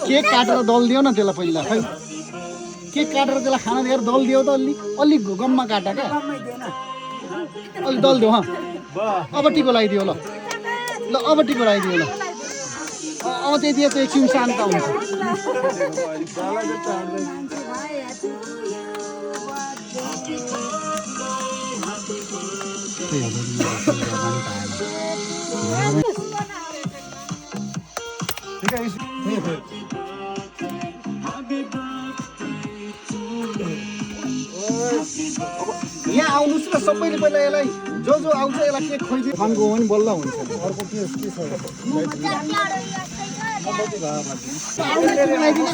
cake काटेर दल दियो न त्यसलाई पहिला खै केक काटेर त्यसलाई खाना दिएर दल दियो त अलि गममा काटा क्या अलि दल दियो अब टिको लगाइदियो ल अब टिको लगाइदियो ल अब त्यति त एकछिन शान्त हुन्छ यहाँ आउनुहोस् न सबैले पहिला यसलाई जो आउँछ यसलाई केक खोइदियो खानको हो भने बल्ल हुन्छ अर्को के छ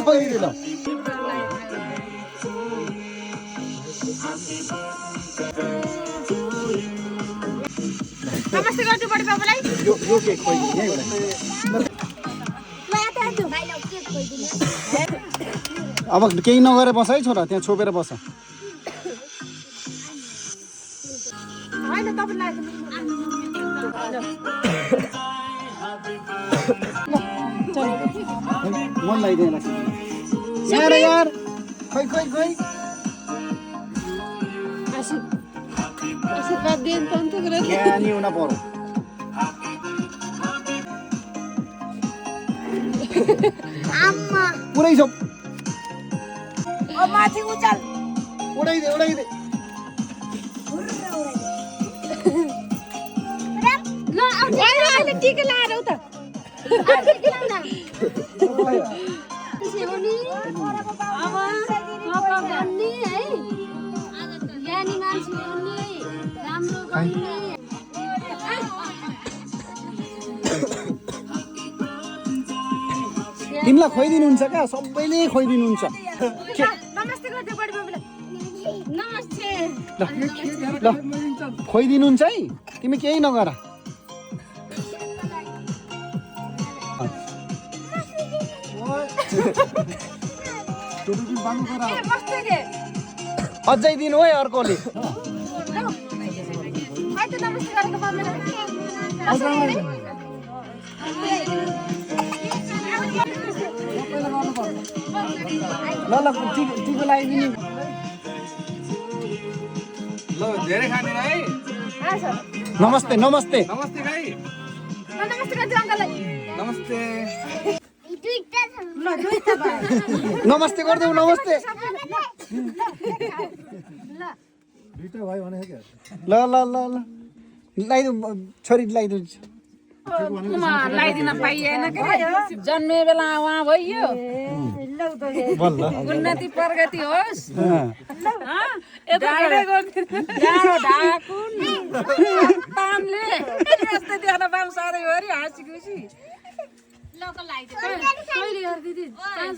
खोइदिनु ल नमस्ते गर्नु पर्यो बाबुलाई यो केक खोइदिनु अब केही नगरे बस है छोरा त्यहाँ छोपेर बस मन लगाइदिएन यार यार खोइ आशीर्वाद दिए नि त ज्ञानी हुन पर्यो पुरै छ माथि उचाल उडाइदे ल अहिले टिका लाएर उता तिमीलाई खोइदिनुहुन्छ क्या सबैले खोइदिनुहुन्छ ल खोइदिनुहुन्छ है तिमी केही नगर अझै दिनु है अर्कोले ल टिको लगाइदिनु ल धेरै खाने है नमस्ते नमस्ते भाइ नमस्ते नमस्ते गरिदेऊ नमस्ते ल लगाइदेऊ छोरी लगाइदिन्छ लगाइदिन पाइएन जन्मे बेला उहाँ भइयो उन्नति प्रगति होस् साह्रै हो अरे हाँसी खुसी 5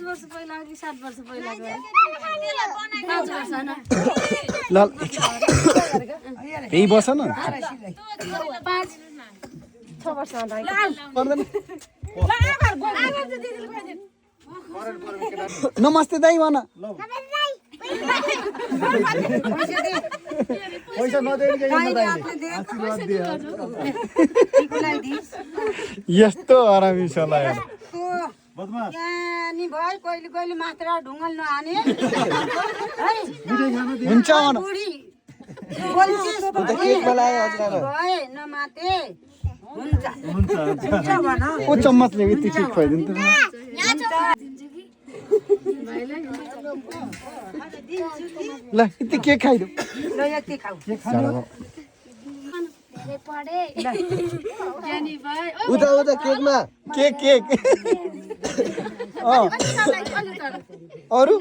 वर्ष पहिला कि 7 वर्ष पहिला 5 वर्ष ल यही बस न 6 वर्ष नमस्ते दाइ भन पैसा यस्तो आरामी सल्लाह कहिले मात्र ढुङ्गल नहाने हुन्छ नमाते ओ चम्मचले यति केक खुवाइदिनु त ल यति केक खाइदिउ उता केकमा केक अरू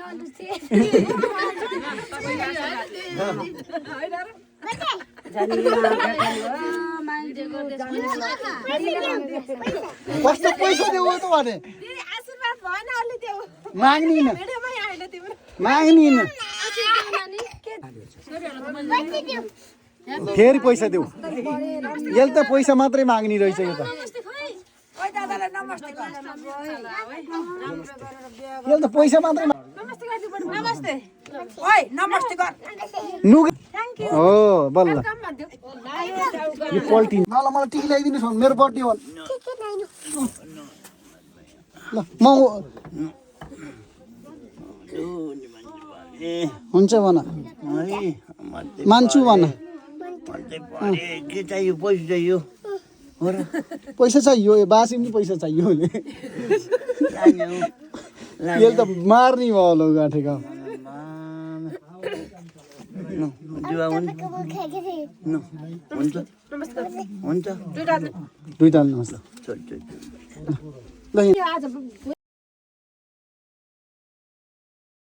कस्तो पैसा देऊ त भने माग्निन फेरि पैसा देऊ यसले त पैसा मात्रै माग्ने रहेछ यो त यसले त पैसा मात्रै नमस्ते नुग हो बल्ल यो पल्टिन ल मलाई टिकी ल्याइदिनुहोस् न मेरो बर्थडे हो ल म हुन्छ भन मान्छु भन के चाहियो पैसा चाहियो पैसा चाहियो बासी पनि पैसा चाहियो यसले त मार्ने भयो होला गाँठेको हुन्छ दुईटा नमस्ते ल